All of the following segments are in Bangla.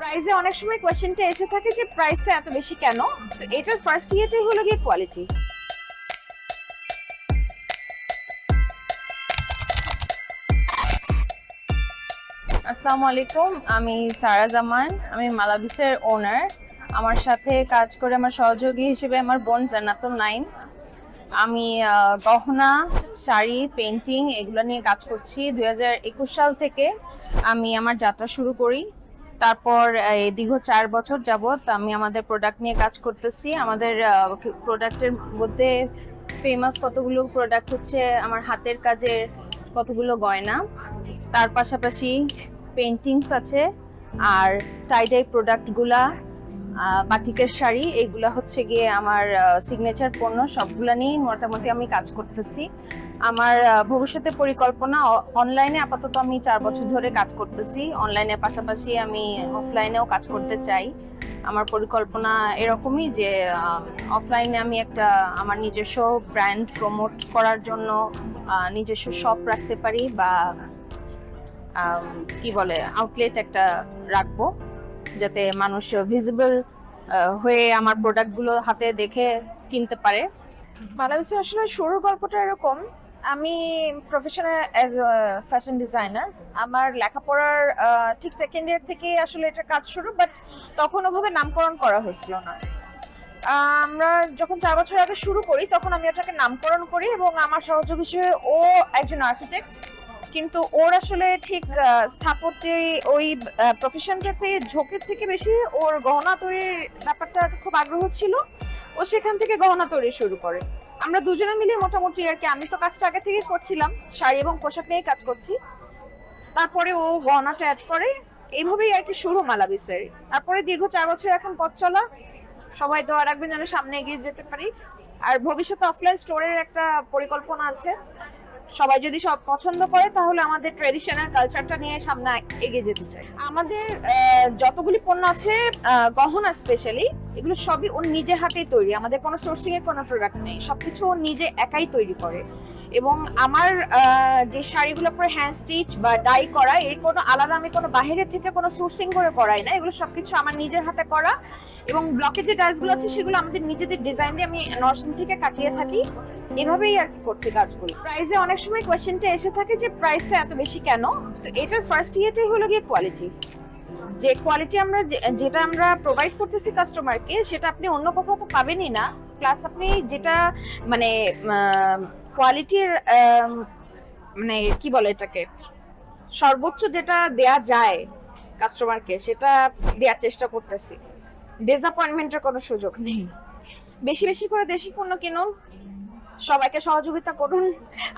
প্রাইসে অনেক সময় কোয়েশ্চেনটা এসে থাকে যে প্রাইসটা এত বেশি কেন। তো এটার ফার্স্ট ইয়েটাই হলো গিয়ে কোয়ালিটি। আসসালামু আলাইকুম, আমি সারা জামান, আমি মালাবিসের ওনার। আমার সাথে কাজ করে আমার সহযোগী হিসেবে আমার বোন জান্নাতুল নাইম। আমি গহনা, শাড়ি, পেন্টিং এগুলো নিয়ে কাজ করছি 2021 সাল থেকে। আমি আমার যাত্রা শুরু করি। তারপর এই দীর্ঘ 4 বছর যাবত আমি আমাদের প্রোডাক্ট নিয়ে কাজ করতেছি। আমাদের প্রোডাক্টের মধ্যে ফেমাস কতগুলো প্রোডাক্ট হচ্ছে আমার হাতের কাজের কতগুলো গয়না, তার পাশাপাশি পেন্টিংস আছে, আর টাই-ডাই প্রোডাক্টগুলা, বাটিকের শাড়ি, এগুলা হচ্ছে গিয়ে আমার সিগনেচার পণ্য। সবগুলা নিয়ে মোটামুটি আমি কাজ করতেছি। আমার ভবিষ্যতে পরিকল্পনা অনলাইনে, আপাতত আমি 4 বছর ধরে কাজ করতেছি। অনলাইনের পাশাপাশি আমি অফলাইনেও কাজ করতে চাই। আমার পরিকল্পনা এরকমই যে অফলাইনে আমি একটা আমার নিজস্ব ব্র্যান্ড প্রমোট করার জন্য নিজস্ব শপ রাখতে পারি, বা কি বলে আউটলেট একটা রাখবো, যাতে মানুষ ভিজিবল হয়ে আমার প্রোডাক্টগুলো হাতে দেখে কিনতে পারে। মালাবিসে আসলে শুরুর গল্পটা এরকম, আমি professional as a fashion designer. আমার লেখাপড়ার ঠিক সেকেন্ড ইয়ার থেকে আসলে এটা কাজ শুরু, বাট তখন ওভাবে নামকরণ করা হয়েছিল না। আমরা যখন 4 বছর আগে শুরু করি তখন আমি ওটাকে নামকরণ করি, এবং আমার সহযোগী হিসেবে ও একজন আর্কিটেক্ট, কিন্তু ওর আসলে ঠিক স্থাপত্যে ওই প্রফেশনটাতে ঝোঁকের থেকে বেশি ওর গহনা তৈরির ব্যাপারটা খুব আগ্রহ ছিল। ও সেখান থেকে গহনা তৈরি শুরু করে। আমরা দুজনে মিলে মোটামুটি আর কি, আমি তো কাজটা আগে থেকে করছিলাম, শাড়ি এবং পোশাক নিয়ে কাজ করছি, তারপরে ও গহনাটা অ্যাড করে। এইভাবেই আর কি শুরু মালাবিসের। তারপরে দীর্ঘ 4 বছর এখন পথ চলা। সবাই দোয়া রাখবেন যেন সামনে এগিয়ে যেতে পারি। আর ভবিষ্যতে অফলাইন স্টোরের একটা পরিকল্পনা আছে। সবাই যদি সব পছন্দ করে তাহলে আমাদের ট্রেডিশনাল কালচারটা নিয়ে সামনে এগিয়ে যেতে চাই। আমাদের যতগুলি পণ্য আছে, গহনা স্পেশালি, এগুলো সবই ওর নিজের হাতেই তৈরি। আমাদের কোনো সোর্সিং এর কোনো প্রোডাক্ট নেই, সবকিছু ও নিজে একাই তৈরি করে। এবং আমার যে শাড়িগুলো পরে হ্যান্ড স্টিচ বা ডাই করা, এই কোনো আলাদা আমি কোনো বাইরে থেকে কোনো সোর্সিং করে করাই না। এগুলো সবকিছু আমার নিজের হাতে করা, এবং ব্লকে যে ডাইসগুলো আছে সেগুলো আমাদের নিজেদের ডিজাইন দিয়ে আমি নরসিং থেকে কাটিয়ে থাকি। এভাবেই আর কি করছি কাজগুলো। প্রাইসে অনেক সময় কোয়েশ্চেনটা এসে থাকে যে প্রাইসটা এত বেশি কেন। তো এটার ফার্স্ট ইয়েটাই হলো গিয়ে কোয়ালিটি। যে কোয়ালিটি যেটা আমরা প্রোভাইড করতেছি কাস্টমারকে, সেটা আপনি অন্য কোথাও তো পাবেনই না। প্লাস আপনি যেটা মানে কোয়ালিটির মানে কি বলে এটাকে, সর্বোচ্চ যেটা দেয়া যায় কাস্টমারকে, সেটা দেওয়ার চেষ্টা করতেছি। ডিসঅ্যাপয়েন্টমেন্টের কোনো সুযোগ নেই। বেশি বেশি করে দেশি পণ্য কিনুন, সবাইকে সহযোগিতা করুন।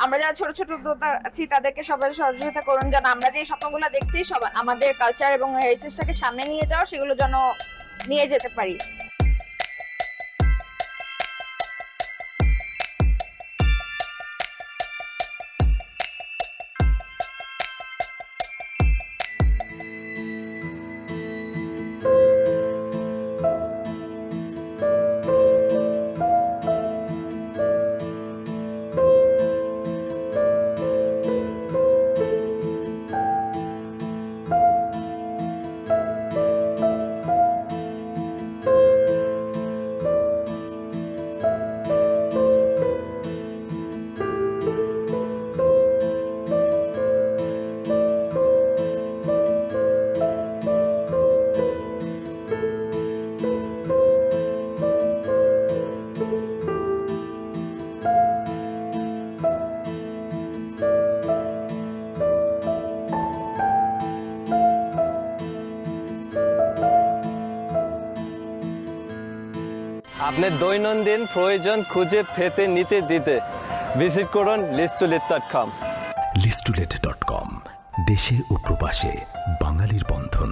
আমরা যারা ছোট ছোট উদ্যোক্তা আছি তাদেরকে সবাই সহযোগিতা করুন, যেন আমরা যে স্বপ্নগুলো দেখছি সব আমাদের কালচার এবং হেরিটেজটাকে সামনে নিয়ে যাওয়া, সেগুলো যেন নিয়ে যেতে পারি। আপনার দৈনন্দিন প্রয়োজন খুঁজে পেতে নিতে দিতে ভিজিট করুন listulet.com। listulet.com, দেশে ও প্রবাসে বাঙালির বন্ধন।